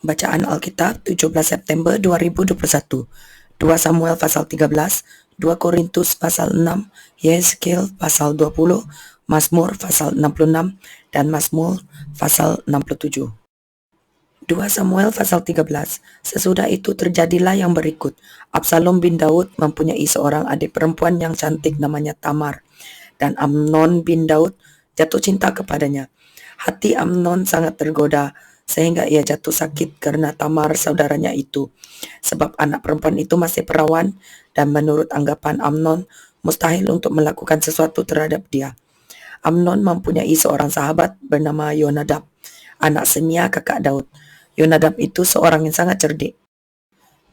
Bacaan Alkitab 17 September 2021. 2 Samuel pasal 13, 2 Korintus pasal 6, Yeskel pasal 20, Mazmur pasal 66, dan Mazmur pasal 67. 2 Samuel pasal 13. Sesudah itu terjadilah yang berikut. Absalom bin Daud mempunyai seorang adik perempuan yang cantik namanya Tamar, dan Amnon bin Daud jatuh cinta kepadanya. Hati Amnon sangat tergoda sehingga ia jatuh sakit karena Tamar saudaranya itu, sebab anak perempuan itu masih perawan dan menurut anggapan Amnon mustahil untuk melakukan sesuatu terhadap dia. Amnon mempunyai seorang sahabat bernama Yonadab, anak Semia kakak Daud. Yonadab itu seorang yang sangat cerdik.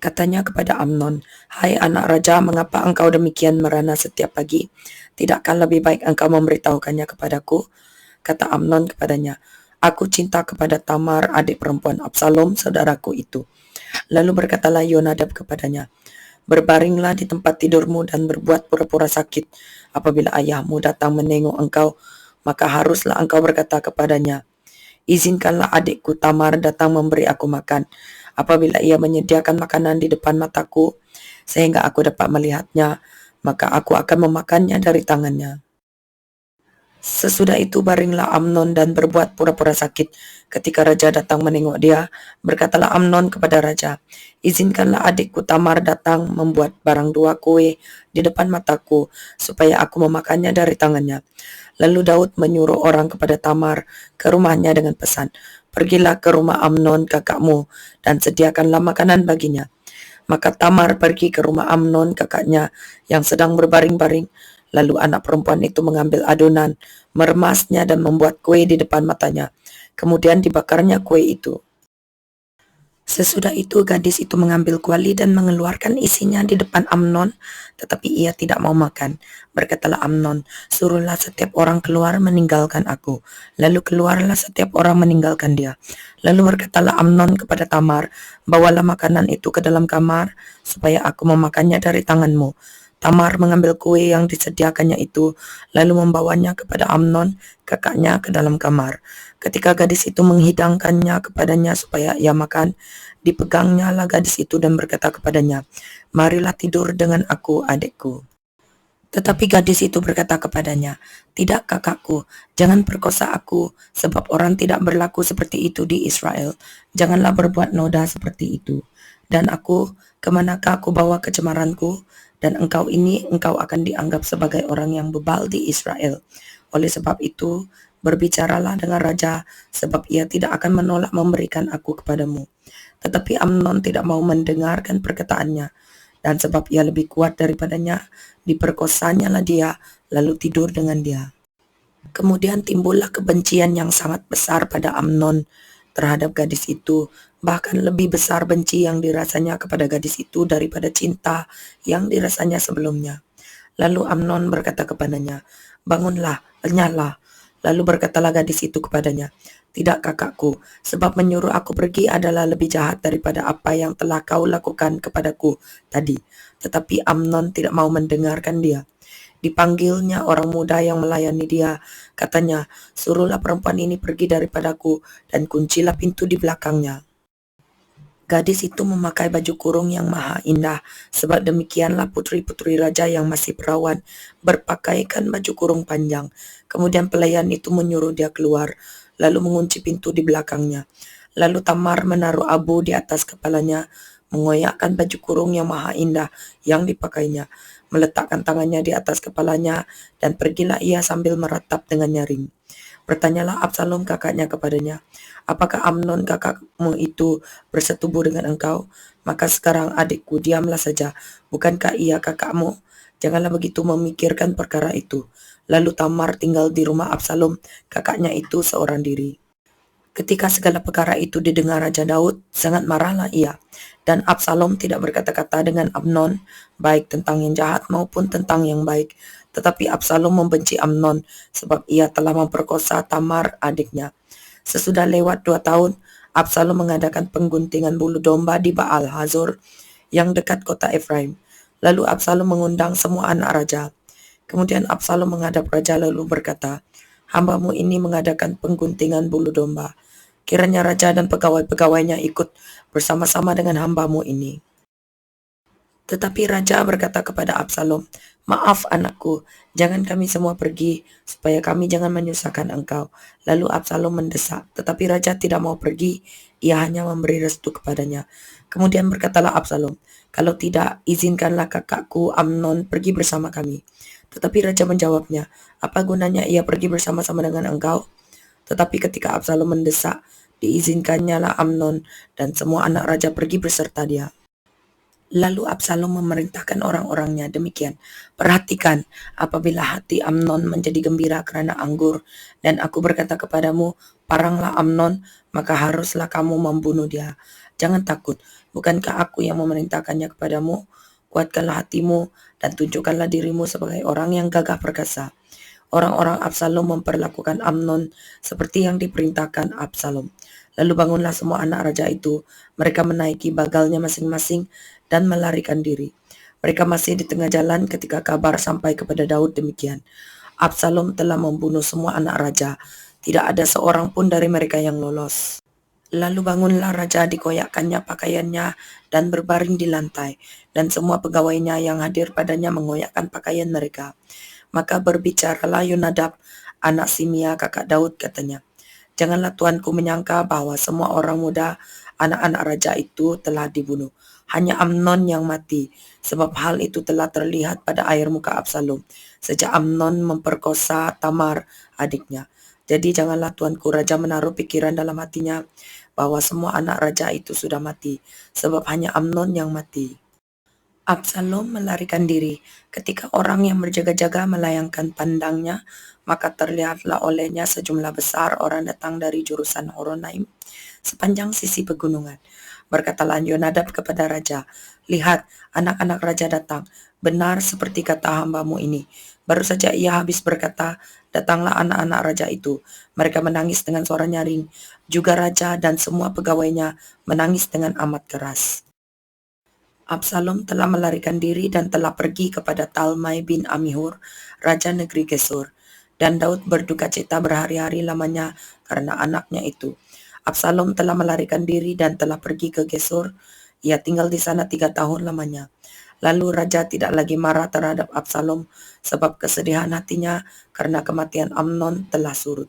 Katanya kepada Amnon, "Hai anak raja, mengapa engkau demikian merana setiap pagi? Tidakkah lebih baik engkau memberitahukannya kepadaku?" Kata Amnon kepadanya, "Aku cinta kepada Tamar, adik perempuan Absalom, saudaraku itu." Lalu berkatalah Yonadab kepadanya, "Berbaringlah di tempat tidurmu dan berbuat pura-pura sakit. Apabila ayahmu datang menengok engkau, maka haruslah engkau berkata kepadanya, 'Izinkanlah adikku Tamar datang memberi aku makan.' Apabila ia menyediakan makanan di depan mataku, sehingga aku dapat melihatnya, maka aku akan memakannya dari tangannya." Sesudah itu baringlah Amnon dan berbuat pura-pura sakit. Ketika raja datang menengok dia, berkatalah Amnon kepada raja, "Izinkanlah adikku Tamar datang membuat barang dua kue di depan mataku, supaya aku memakannya dari tangannya." Lalu Daud menyuruh orang kepada Tamar ke rumahnya dengan pesan, "Pergilah ke rumah Amnon kakakmu dan sediakanlah makanan baginya." Maka Tamar pergi ke rumah Amnon kakaknya yang sedang berbaring-baring. Lalu anak perempuan itu mengambil adonan, meremasnya dan membuat kue di depan matanya. Kemudian dibakarnya kue itu. Sesudah itu gadis itu mengambil kuali dan mengeluarkan isinya di depan Amnon, tetapi ia tidak mau makan. Berkatalah Amnon, "Suruhlah setiap orang keluar meninggalkan aku." Lalu keluarlah setiap orang meninggalkan dia. Lalu berkatalah Amnon kepada Tamar, "Bawalah makanan itu ke dalam kamar, supaya aku memakannya dari tanganmu." Tamar mengambil kue yang disediakannya itu, lalu membawanya kepada Amnon, kakaknya, ke dalam kamar. Ketika gadis itu menghidangkannya kepadanya supaya ia makan, dipegangnya lah gadis itu dan berkata kepadanya, "Marilah tidur dengan aku, adikku." Tetapi gadis itu berkata kepadanya, "Tidak kakakku, jangan perkosa aku, sebab orang tidak berlaku seperti itu di Israel. Janganlah berbuat noda seperti itu. Dan aku, kemanakah aku bawa kecemaranku? Dan engkau akan dianggap sebagai orang yang bebal di Israel. Oleh sebab itu, berbicaralah dengan raja, sebab ia tidak akan menolak memberikan aku kepadamu." Tetapi Amnon tidak mau mendengarkan perkataannya, dan sebab ia lebih kuat daripadanya, diperkosanya lah dia, lalu tidur dengan dia. Kemudian timbullah kebencian yang sangat besar pada Amnon terhadap gadis itu, bahkan lebih besar benci yang dirasanya kepada gadis itu daripada cinta yang dirasanya sebelumnya. Lalu Amnon berkata kepadanya, "Bangunlah, lenyaplah." Lalu berkatalah gadis itu kepadanya, "Tidak kakakku, sebab menyuruh aku pergi adalah lebih jahat daripada apa yang telah kau lakukan kepadaku tadi." Tetapi Amnon tidak mau mendengarkan dia. Dipanggilnya orang muda yang melayani dia. Katanya, "Suruhlah perempuan ini pergi daripadaku dan kuncilah pintu di belakangnya." Gadis itu memakai baju kurung yang maha indah, sebab demikianlah putri-putri raja yang masih perawan berpakaikan baju kurung panjang. Kemudian pelayan itu menyuruh dia keluar, lalu mengunci pintu di belakangnya. Lalu Tamar menaruh abu di atas kepalanya, mengoyakkan baju kurung yang maha indah yang dipakainya, meletakkan tangannya di atas kepalanya, dan pergilah ia sambil meratap dengan nyaring. Bertanyalah Absalom kakaknya kepadanya, "Apakah Amnon kakakmu itu bersetubuh dengan engkau? Maka sekarang adikku, diamlah saja. Bukankah ia kakakmu? Janganlah begitu memikirkan perkara itu." Lalu Tamar tinggal di rumah Absalom kakaknya itu seorang diri. Ketika segala perkara itu didengar Raja Daud, sangat marahlah ia. Dan Absalom tidak berkata-kata dengan Amnon, baik tentang yang jahat maupun tentang yang baik. Tetapi Absalom membenci Amnon, sebab ia telah memperkosa Tamar adiknya. Sesudah lewat 2 tahun, Absalom mengadakan pengguntingan bulu domba di Baal Hazor, yang dekat kota Efraim. Lalu Absalom mengundang semua anak raja. Kemudian Absalom menghadap raja lalu berkata, "Hambamu ini mengadakan pengguntingan bulu domba. Kiranya raja dan pegawai-pegawainya ikut bersama-sama dengan hambamu ini. Tetapi raja berkata kepada Absalom, "Maaf anakku, jangan kami semua pergi, supaya kami jangan menyusahkan engkau." Lalu Absalom mendesak, tetapi raja tidak mau pergi, ia hanya memberi restu kepadanya. Kemudian berkatalah Absalom, "Kalau tidak, izinkanlah kakakku Amnon pergi bersama kami." Tetapi raja menjawabnya, "Apa gunanya ia pergi bersama-sama dengan engkau?" Tetapi ketika Absalom mendesak, diizinkannya lah Amnon dan semua anak raja pergi beserta dia. Lalu Absalom memerintahkan orang-orangnya demikian, "Perhatikan, apabila hati Amnon menjadi gembira karena anggur, dan aku berkata kepadamu, paranglah Amnon, maka haruslah kamu membunuh dia. Jangan takut, bukankah aku yang memerintahkannya kepadamu? Kuatkanlah hatimu, dan tunjukkanlah dirimu sebagai orang yang gagah perkasa." Orang-orang Absalom memperlakukan Amnon seperti yang diperintahkan Absalom. Lalu bangunlah semua anak raja itu, mereka menaiki bagalnya masing-masing dan melarikan diri. Mereka masih di tengah jalan ketika kabar sampai kepada Daud demikian, "Absalom telah membunuh semua anak raja, tidak ada seorang pun dari mereka yang lolos." Lalu bangunlah raja, dikoyakkannya pakaiannya dan berbaring di lantai, dan semua pegawainya yang hadir padanya mengoyakkan pakaian mereka. Maka berbicaralah Yonadab, anak Simea kakak Daud, katanya, "Janganlah tuanku menyangka bahwa semua orang muda anak-anak raja itu telah dibunuh. Hanya Amnon yang mati, sebab hal itu telah terlihat pada air muka Absalom, sejak Amnon memperkosa Tamar adiknya. Jadi janganlah tuanku raja menaruh pikiran dalam hatinya bahwa semua anak raja itu sudah mati, sebab hanya Amnon yang mati." Absalom melarikan diri. Ketika orang yang berjaga-jaga melayangkan pandangnya, maka terlihatlah olehnya sejumlah besar orang datang dari jurusan Horonaim sepanjang sisi pegunungan. Berkatalah Yonadab kepada raja, "Lihat, anak-anak raja datang. Benar seperti kata hambamu ini." Baru saja ia habis berkata, datanglah anak-anak raja itu. Mereka menangis dengan suara nyaring. Juga raja dan semua pegawainya menangis dengan amat keras. Absalom telah melarikan diri dan telah pergi kepada Talmai bin Amihur, raja negeri Gesur. Dan Daud berduka cita berhari-hari lamanya karena anaknya itu. Absalom telah melarikan diri dan telah pergi ke Gesur. Ia tinggal di sana 3 tahun lamanya. Lalu raja tidak lagi marah terhadap Absalom, sebab kesedihan hatinya karena kematian Amnon telah surut.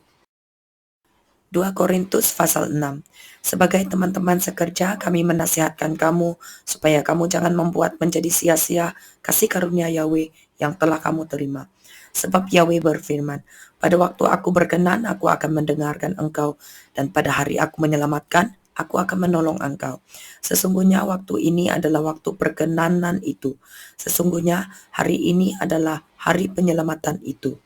2 Korintus pasal 6. Sebagai teman-teman sekerja, kami menasihatkan kamu supaya kamu jangan membuat menjadi sia-sia kasih karunia Yahweh yang telah kamu terima. Sebab Yahweh berfirman, "Pada waktu aku berkenan, aku akan mendengarkan engkau, dan pada hari aku menyelamatkan, aku akan menolong engkau." Sesungguhnya waktu ini adalah waktu perkenanan itu. Sesungguhnya hari ini adalah hari penyelamatan itu.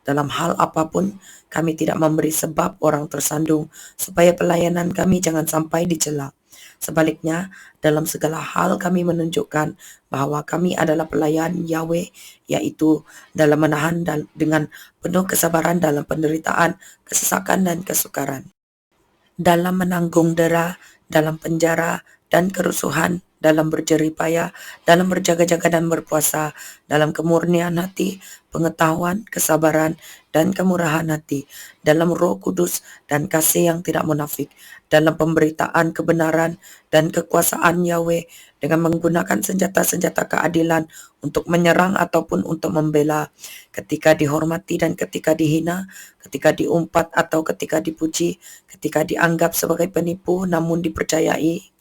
Dalam hal apapun, kami tidak memberi sebab orang tersandung, supaya pelayanan kami jangan sampai dicela. Sebaliknya, dalam segala hal kami menunjukkan bahwa kami adalah pelayan Yahweh, yaitu dalam menahan dengan penuh kesabaran dalam penderitaan, kesesakan, dan kesukaran, dalam menanggung dera, dalam penjara dan kerusuhan, dalam berjerih payah, dalam berjaga-jaga dan berpuasa, dalam kemurnian hati, pengetahuan, kesabaran, dan kemurahan hati, dalam Roh Kudus dan kasih yang tidak munafik, dalam pemberitaan kebenaran dan kekuasaan Yahweh, dengan menggunakan senjata-senjata keadilan untuk menyerang ataupun untuk membela, ketika dihormati dan ketika dihina, ketika diumpat atau ketika dipuji, ketika dianggap sebagai penipu namun dipercayai,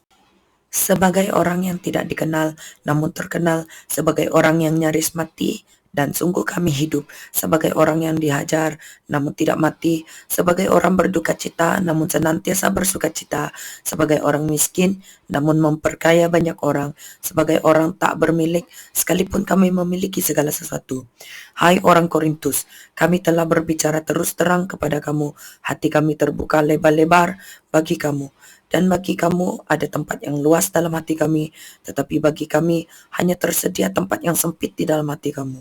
sebagai orang yang tidak dikenal namun terkenal, sebagai orang yang nyaris mati dan sungguh kami hidup, sebagai orang yang dihajar namun tidak mati, sebagai orang berduka cita namun senantiasa bersuka cita, sebagai orang miskin namun memperkaya banyak orang, sebagai orang tak bermilik sekalipun kami memiliki segala sesuatu. Hai orang Korintus, kami telah berbicara terus terang kepada kamu, hati kami terbuka lebar-lebar bagi kamu. Dan bagi kamu ada tempat yang luas dalam hati kami, tetapi bagi kami hanya tersedia tempat yang sempit di dalam hati kamu.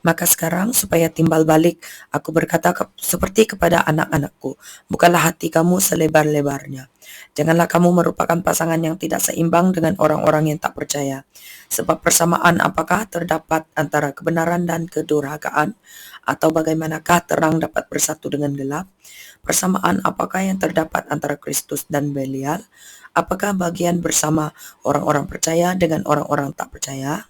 Maka sekarang supaya timbal balik, aku berkata seperti kepada anak-anakku, bukalah hati kamu selebar-lebarnya. Janganlah kamu merupakan pasangan yang tidak seimbang dengan orang-orang yang tak percaya. Sebab persamaan apakah terdapat antara kebenaran dan kedurhakaan? Atau bagaimanakah terang dapat bersatu dengan gelap? Persamaan apakah yang terdapat antara Kristus dan Belial? Apakah bagian bersama orang-orang percaya dengan orang-orang tak percaya?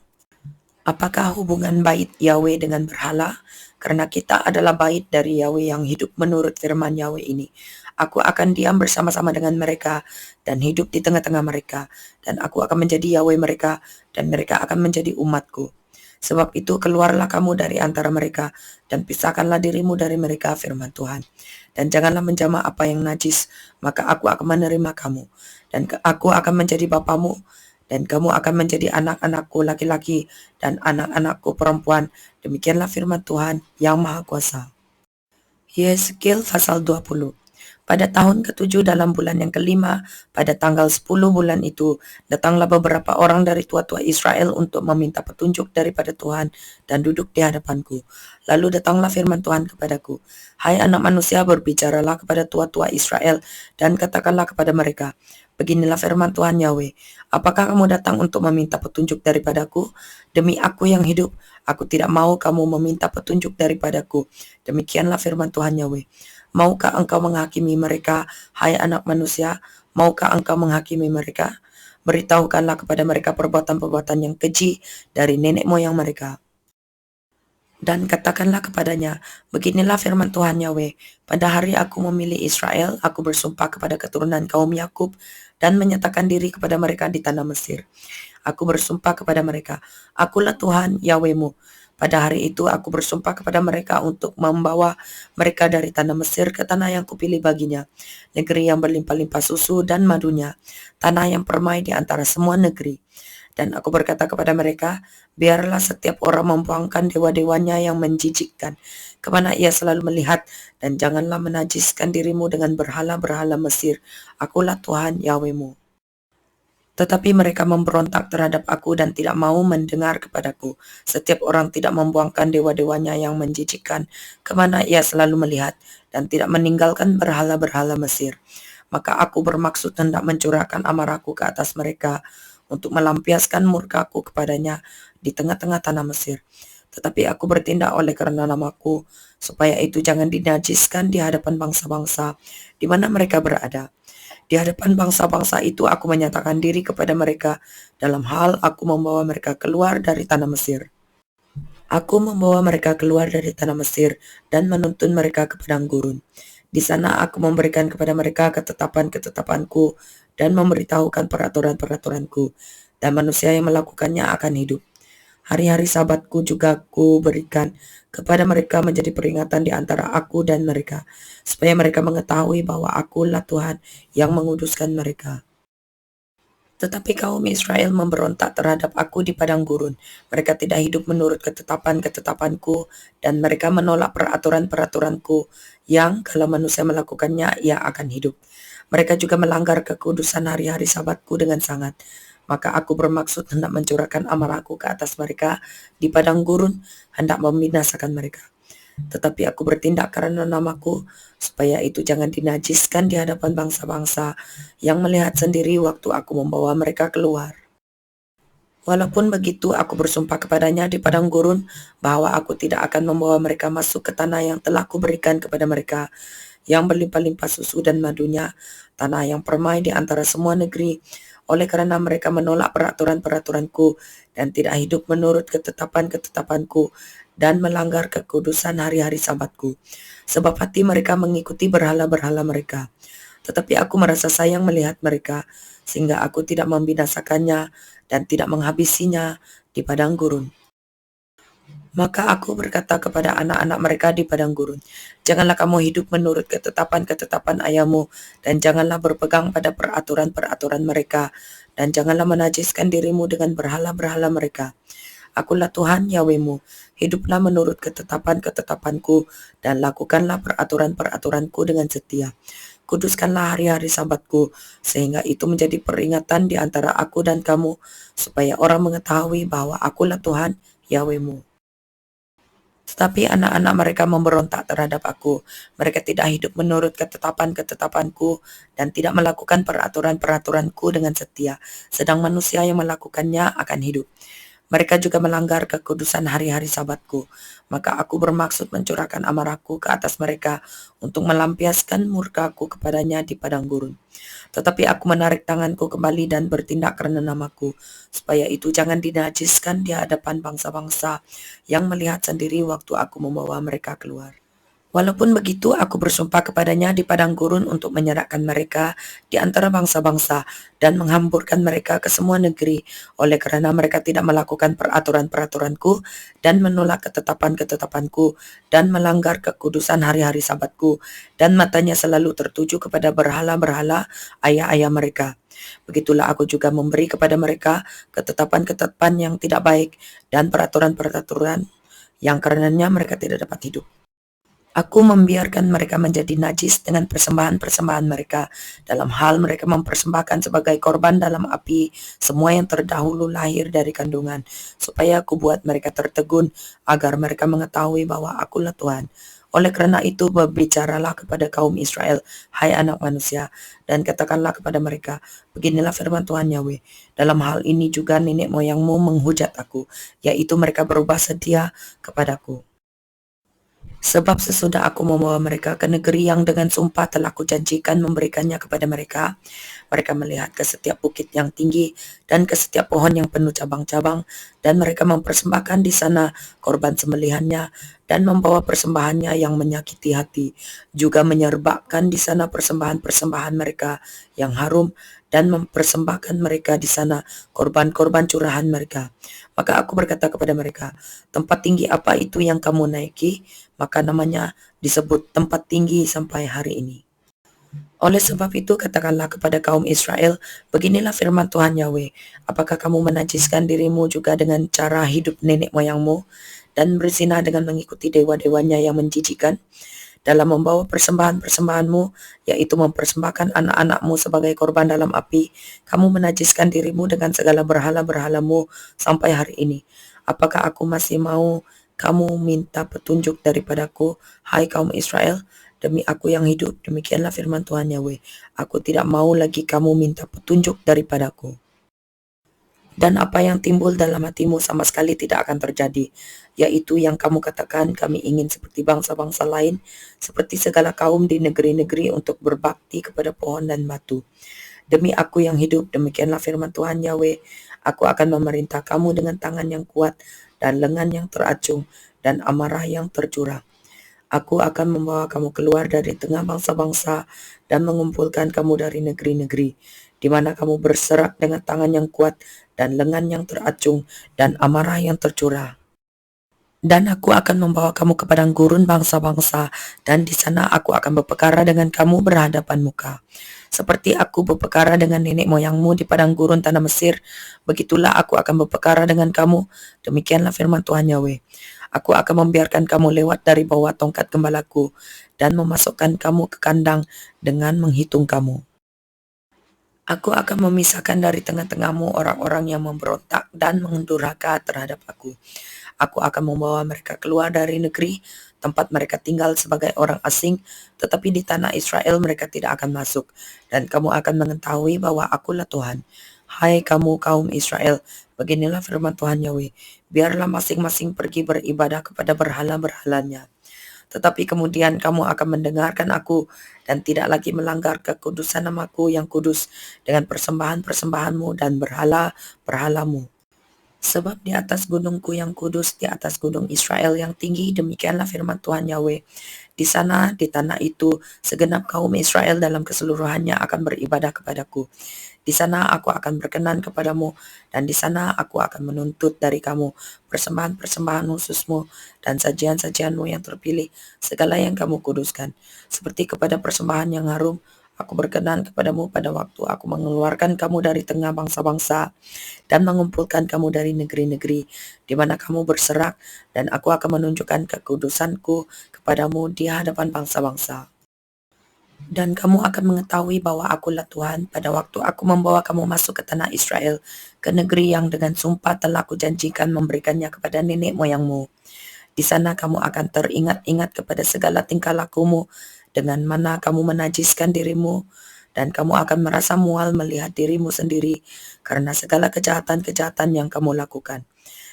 Apakah hubungan bait Yahweh dengan berhala? Karena kita adalah bait dari Yahweh yang hidup menurut firman Yahweh ini. Aku akan diam bersama-sama dengan mereka dan hidup di tengah-tengah mereka. Dan aku akan menjadi Yahweh mereka dan mereka akan menjadi umatku. Sebab itu keluarlah kamu dari antara mereka dan pisahkanlah dirimu dari mereka, firman Tuhan. Dan janganlah menjamah apa yang najis, maka aku akan menerima kamu. Dan aku akan menjadi bapamu dan kamu akan menjadi anak-anakku laki-laki dan anak-anakku perempuan. Demikianlah firman Tuhan yang Maha Kuasa. Yeskel pasal 20. Pada tahun ketujuh dalam bulan yang kelima, pada tanggal 10 bulan itu, datanglah beberapa orang dari tua-tua Israel untuk meminta petunjuk daripada Tuhan dan duduk di hadapanku. Lalu datanglah firman Tuhan kepadaku, hai anak manusia, berbicaralah kepada tua-tua Israel dan katakanlah kepada mereka, beginilah firman Tuhan Yahweh, apakah kamu datang untuk meminta petunjuk daripadaku? Demi aku yang hidup, aku tidak mau kamu meminta petunjuk daripadaku. Demikianlah firman Tuhan Yahweh. Maukah engkau menghakimi mereka, hai anak manusia? Maukah engkau menghakimi mereka? Beritahukanlah kepada mereka perbuatan-perbuatan yang keji dari nenek moyang mereka. Dan katakanlah kepadanya, beginilah firman Tuhan Yahweh, pada hari aku memilih Israel, aku bersumpah kepada keturunan kaum Yakub dan menyatakan diri kepada mereka di tanah Mesir. Aku bersumpah kepada mereka, akulah Tuhan Yahwehmu. Pada hari itu aku bersumpah kepada mereka untuk membawa mereka dari tanah Mesir ke tanah yang kupilih baginya, negeri yang berlimpah-limpah susu dan madunya, tanah yang permai di antara semua negeri. Dan aku berkata kepada mereka, biarlah setiap orang membuangkan dewa-dewanya yang menjijikkan, kemana ia selalu melihat, dan janganlah menajiskan dirimu dengan berhala-berhala Mesir. Akulah Tuhan Yahwehmu. Tetapi mereka memberontak terhadap aku dan tidak mau mendengar kepadaku. Setiap orang tidak membuangkan dewa-dewanya yang menjijikkan, kemana ia selalu melihat, dan tidak meninggalkan berhala-berhala Mesir. Maka aku bermaksud hendak mencurahkan amarahku ke atas mereka, untuk melampiaskan murkaku kepadanya di tengah-tengah tanah Mesir. Tetapi aku bertindak oleh karena namaku, supaya itu jangan dinajiskan di hadapan bangsa-bangsa di mana mereka berada. Di hadapan bangsa-bangsa itu aku menyatakan diri kepada mereka dalam hal aku membawa mereka keluar dari tanah Mesir. Aku membawa mereka keluar dari tanah Mesir dan menuntun mereka ke padang gurun. Di sana aku memberikan kepada mereka ketetapan-ketetapanku dan memberitahukan peraturan-peraturanku, dan manusia yang melakukannya akan hidup. Hari-hari sabatku juga ku berikan kepada mereka menjadi peringatan di antara aku dan mereka, supaya mereka mengetahui bahwa akulah Tuhan yang menguduskan mereka. Tetapi kaum Israel memberontak terhadap aku di padang gurun. Mereka tidak hidup menurut ketetapan-ketetapanku, dan mereka menolak peraturan-peraturanku, yang kalau manusia melakukannya, ia akan hidup. Mereka juga melanggar kekudusan hari-hari sabatku dengan sangat. Maka aku bermaksud hendak mencurahkan amarahku ke atas mereka di padang gurun, hendak membinasakan mereka. Tetapi aku bertindak karena namaku, supaya itu jangan dinajiskan di hadapan bangsa-bangsa yang melihat sendiri waktu aku membawa mereka keluar. Walaupun begitu, aku bersumpah kepadanya di padang gurun bahwa aku tidak akan membawa mereka masuk ke tanah yang telah kuberikan kepada mereka, yang berlimpah-limpah susu dan madunya, tanah yang permai di antara semua negeri, oleh karena mereka menolak peraturan-peraturanku dan tidak hidup menurut ketetapan-ketetapanku dan melanggar kekudusan hari-hari sabatku. Sebab hati mereka mengikuti berhala-berhala mereka. Tetapi aku merasa sayang melihat mereka, sehingga aku tidak membinasakannya dan tidak menghabisinya di padang gurun. Maka aku berkata kepada anak-anak mereka di padang gurun, janganlah kamu hidup menurut ketetapan-ketetapan ayahmu, dan janganlah berpegang pada peraturan-peraturan mereka, dan janganlah menajiskan dirimu dengan berhala-berhala mereka. Akulah Tuhan Yahwehmu, hiduplah menurut ketetapan-ketetapanku, dan lakukanlah peraturan-peraturanku dengan setia. Kuduskanlah hari-hari sabatku, sehingga itu menjadi peringatan di antara aku dan kamu, supaya orang mengetahui bahwa akulah Tuhan Yahwehmu. Tetapi anak-anak mereka memberontak terhadap aku. Mereka tidak hidup menurut ketetapan-ketetapanku dan tidak melakukan peraturan-peraturanku dengan setia. Sedang manusia yang melakukannya akan hidup. Mereka juga melanggar kekudusan hari-hari Sabatku. Maka aku bermaksud mencurahkan amarahku ke atas mereka untuk melampiaskan murkaku kepadanya di padang gurun. Tetapi aku menarik tanganku kembali dan bertindak karena namaku, supaya itu jangan dinajiskan di hadapan bangsa-bangsa yang melihat sendiri waktu aku membawa mereka keluar. Walaupun begitu, aku bersumpah kepadanya di padang gurun untuk menyerahkan mereka di antara bangsa-bangsa dan menghamburkan mereka ke semua negeri, oleh kerana mereka tidak melakukan peraturan-peraturanku dan menolak ketetapan-ketetapanku dan melanggar kekudusan hari-hari Sabatku, dan matanya selalu tertuju kepada berhala-berhala ayah-ayah mereka. Begitulah aku juga memberi kepada mereka ketetapan-ketetapan yang tidak baik dan peraturan-peraturan yang karenanya mereka tidak dapat hidup. Aku membiarkan mereka menjadi najis dengan persembahan-persembahan mereka, dalam hal mereka mempersembahkan sebagai korban dalam api semua yang terdahulu lahir dari kandungan, supaya aku buat mereka tertegun, agar mereka mengetahui bahwa akulah Tuhan. Oleh kerana itu berbicaralah kepada kaum Israel, hai anak manusia, dan katakanlah kepada mereka, beginilah firman Tuhan Yahweh, dalam hal ini juga nenek moyangmu menghujat aku, yaitu mereka berubah setia kepadaku. Sebab sesudah aku membawa mereka ke negeri yang dengan sumpah telah kujanjikan memberikannya kepada mereka, mereka melihat ke setiap bukit yang tinggi dan ke setiap pohon yang penuh cabang-cabang, dan mereka mempersembahkan di sana korban sembelihannya dan membawa persembahannya yang menyakiti hati, juga menyerbakkan di sana persembahan-persembahan mereka yang harum dan mempersembahkan mereka di sana korban-korban curahan mereka. Maka aku berkata kepada mereka, tempat tinggi apa itu yang kamu naiki? Maka namanya disebut tempat tinggi sampai hari ini. Oleh sebab itu katakanlah kepada kaum Israel, beginilah firman Tuhan Yahweh, apakah kamu menajiskan dirimu juga dengan cara hidup nenek moyangmu dan berzina dengan mengikuti dewa-dewanya yang menjijikan? Dalam membawa persembahan-persembahanmu, yaitu mempersembahkan anak-anakmu sebagai korban dalam api, kamu menajiskan dirimu dengan segala berhala-berhalamu sampai hari ini. Apakah aku masih mau kamu minta petunjuk daripadaku, hai kaum Israel? Demi aku yang hidup, demikianlah firman Tuhan Yahweh, aku tidak mau lagi kamu minta petunjuk daripadaku. Dan apa yang timbul dalam hatimu sama sekali tidak akan terjadi, yaitu yang kamu katakan, kami ingin seperti bangsa-bangsa lain, seperti segala kaum di negeri-negeri untuk berbakti kepada pohon dan batu. Demi aku yang hidup, demikianlah firman Tuhan Yahweh, aku akan memerintah kamu dengan tangan yang kuat dan lengan yang teracung dan amarah yang tercurah. Aku akan membawa kamu keluar dari tengah bangsa-bangsa dan mengumpulkan kamu dari negeri-negeri, di mana kamu berserak dengan tangan yang kuat dan lengan yang teracung dan amarah yang tercurah. Dan aku akan membawa kamu ke padang gurun bangsa-bangsa, dan di sana aku akan berperkara dengan kamu berhadapan muka. Seperti aku berperkara dengan nenek moyangmu di padang gurun tanah Mesir, begitulah aku akan berperkara dengan kamu. Demikianlah firman Tuhan Yahweh. Aku akan membiarkan kamu lewat dari bawah tongkat gembalaku, dan memasukkan kamu ke kandang dengan menghitung kamu. Aku akan memisahkan dari tengah-tengahmu orang-orang yang memberontak dan mendurhaka terhadap aku. Aku akan membawa mereka keluar dari negeri tempat mereka tinggal sebagai orang asing, tetapi di tanah Israel mereka tidak akan masuk, dan kamu akan mengetahui bahwa akulah Tuhan. Hai kamu kaum Israel, beginilah firman Tuhan Yahweh, biarlah masing-masing pergi beribadah kepada berhala-berhalanya. Tetapi kemudian kamu akan mendengarkan aku dan tidak lagi melanggar kekudusan namaku yang kudus dengan persembahan-persembahanmu dan berhala-berhalamu. Sebab di atas gunungku yang kudus, di atas gunung Israel yang tinggi, demikianlah firman Tuhan Yahweh. Di sana, di tanah itu, segenap kaum Israel dalam keseluruhannya akan beribadah kepadaku. Di sana aku akan berkenan kepadamu, dan di sana aku akan menuntut dari kamu persembahan-persembahan khususmu dan sajian-sajianmu yang terpilih, segala yang kamu kuduskan. Seperti kepada persembahan yang harum, aku berkenan kepadamu pada waktu aku mengeluarkan kamu dari tengah bangsa-bangsa dan mengumpulkan kamu dari negeri-negeri di mana kamu berserak, dan aku akan menunjukkan kekudusanku kepadamu di hadapan bangsa-bangsa. Dan kamu akan mengetahui bahwa akulah Tuhan pada waktu aku membawa kamu masuk ke tanah Israel, ke negeri yang dengan sumpah telah kujanjikan memberikannya kepada nenek moyangmu. Di sana kamu akan teringat-ingat kepada segala tingkah lakumu, dengan mana kamu menajiskan dirimu, dan kamu akan merasa mual melihat dirimu sendiri karena segala kejahatan-kejahatan yang kamu lakukan.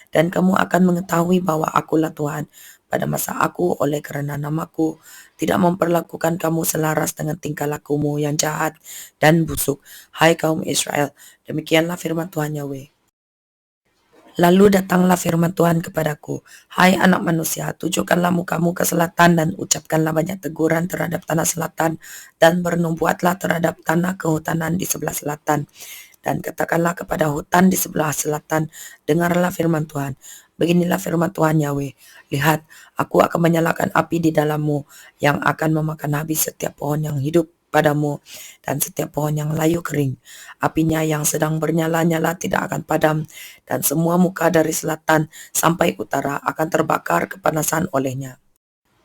Dan kamu akan mengetahui bahwa akulah Tuhan pada masa aku oleh karena namaku tidak memperlakukan kamu selaras dengan tingkah lakumu yang jahat dan busuk. Hai kaum Israel, demikianlah firman Tuhan Yahweh. Lalu datanglah firman Tuhan kepadaku, hai anak manusia, tujukanlah mukamu ke selatan dan ucapkanlah banyak teguran terhadap tanah selatan dan bernubuatlah terhadap tanah kehutanan di sebelah selatan. Dan katakanlah kepada hutan di sebelah selatan, dengarlah firman Tuhan. Beginilah firman Tuhan Yahweh, lihat, aku akan menyalakan api di dalammu yang akan memakan habis setiap pohon yang hidup padamu dan setiap pohon yang layu kering. Apinya yang sedang bernyala-nyala tidak akan padam, dan semua muka dari selatan sampai utara akan terbakar kepanasan olehnya.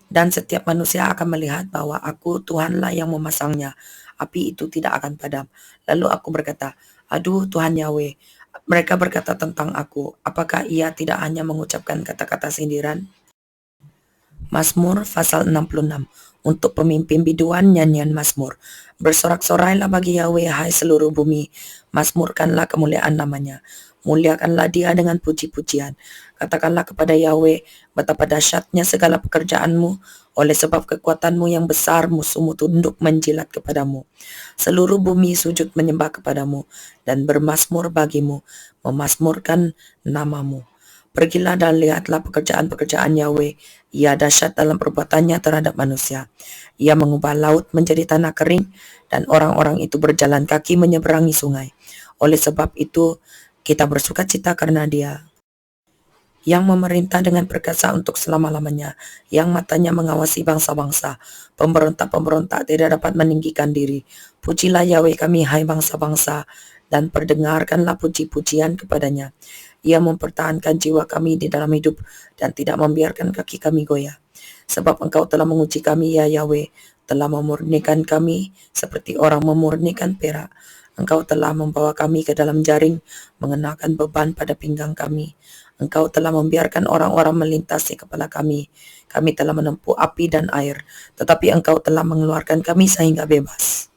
Dan setiap manusia akan melihat bahwa aku Tuhanlah yang memasangnya. Api itu tidak akan padam. Lalu aku berkata, aduh Tuhan Yahweh, mereka berkata tentang aku, apakah ia tidak hanya mengucapkan kata-kata sindiran? Mazmur pasal 66. Untuk pemimpin biduan nyanyian Mazmur. Bersorak-sorailah bagi Yahweh hai seluruh bumi. Mazmurkanlah kemuliaan namanya. Muliakanlah dia dengan puji-pujian. Katakanlah kepada Yahweh, betapa dahsyatnya segala pekerjaanmu. Oleh sebab kekuatanmu yang besar, musuhmu tunduk menjilat kepadamu. Seluruh bumi sujud menyembah kepadamu dan bermazmur bagimu, memazmurkan namamu. Pergilah dan lihatlah pekerjaan-pekerjaan Yahweh. Ia dahsyat dalam perbuatannya terhadap manusia. Ia mengubah laut menjadi tanah kering, dan orang-orang itu berjalan kaki menyeberangi sungai. Oleh sebab itu, kita bersuka cita karena Dia, yang memerintah dengan perkasa untuk selama-lamanya, yang matanya mengawasi bangsa-bangsa. Pemberontak-pemberontak tidak dapat meninggikan diri. Pujilah Yahweh kami, hai bangsa-bangsa, dan perdengarkanlah puji-pujian kepadanya. Ia mempertahankan jiwa kami di dalam hidup dan tidak membiarkan kaki kami goyah. Sebab engkau telah menguji kami, ya Yahweh, telah memurnikan kami seperti orang memurnikan perak. Engkau telah membawa kami ke dalam jaring, mengenakan beban pada pinggang kami. Engkau telah membiarkan orang-orang melintasi kepala kami. Kami telah menempuh api dan air, tetapi engkau telah mengeluarkan kami sehingga bebas.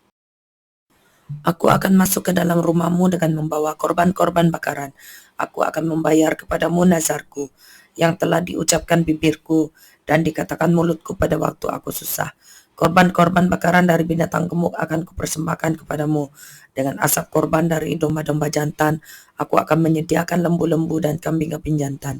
Aku akan masuk ke dalam rumahmu dengan membawa korban-korban bakaran. Aku akan membayar kepadamu nazarku yang telah diucapkan bibirku dan dikatakan mulutku pada waktu aku susah. Korban-korban bakaran dari binatang gemuk akan kupersembahkan kepadamu. Dengan asap korban dari domba-domba jantan, aku akan menyediakan lembu-lembu dan kambing-kambing jantan.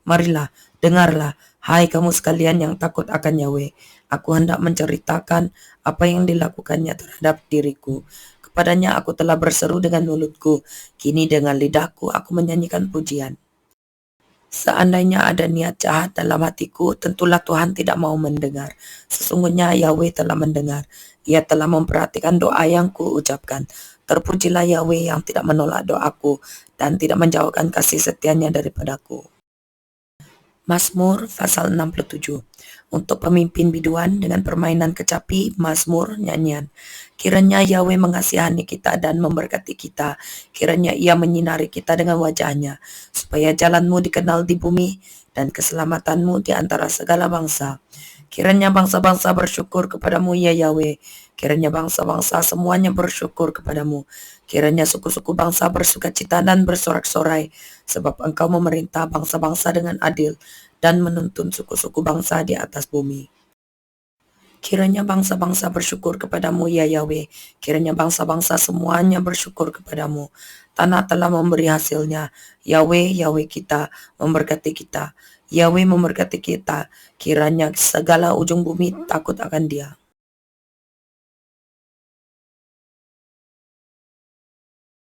Marilah, dengarlah, hai kamu sekalian yang takut akan Yahweh. Aku hendak menceritakan apa yang dilakukannya terhadap diriku. Kepadanya aku telah berseru dengan mulutku, kini dengan lidahku aku menyanyikan pujian. Seandainya ada niat jahat dalam hatiku, tentulah Tuhan tidak mau mendengar. Sesungguhnya Yahweh telah mendengar. Ia telah memperhatikan doa yang kuucapkan. Terpujilah Yahweh yang tidak menolak doaku dan tidak menjauhkan kasih setianya daripadaku. Mazmur pasal 67. Untuk pemimpin biduan dengan permainan kecapi, mazmur nyanyian. Kiranya Yahweh mengasihani kita dan memberkati kita. Kiranya Ia menyinari kita dengan wajahnya, supaya jalanmu dikenal di bumi dan keselamatanmu di antara segala bangsa. Kiranya bangsa-bangsa bersyukur kepadamu, ya Yahweh. Kiranya bangsa-bangsa semuanya bersyukur kepadamu. Kiranya suku-suku bangsa bersukacita dan bersorak-sorai, sebab engkau memerintah bangsa-bangsa dengan adil dan menuntun suku-suku bangsa di atas bumi. Kiranya bangsa-bangsa bersyukur kepadamu, ya Yahweh. Kiranya bangsa-bangsa semuanya bersyukur kepadamu. Tanah telah memberi hasilnya. Yahweh, Yahweh kita, memberkati kita. Yahweh memberkati kita. Kiranya segala ujung bumi takut akan Dia.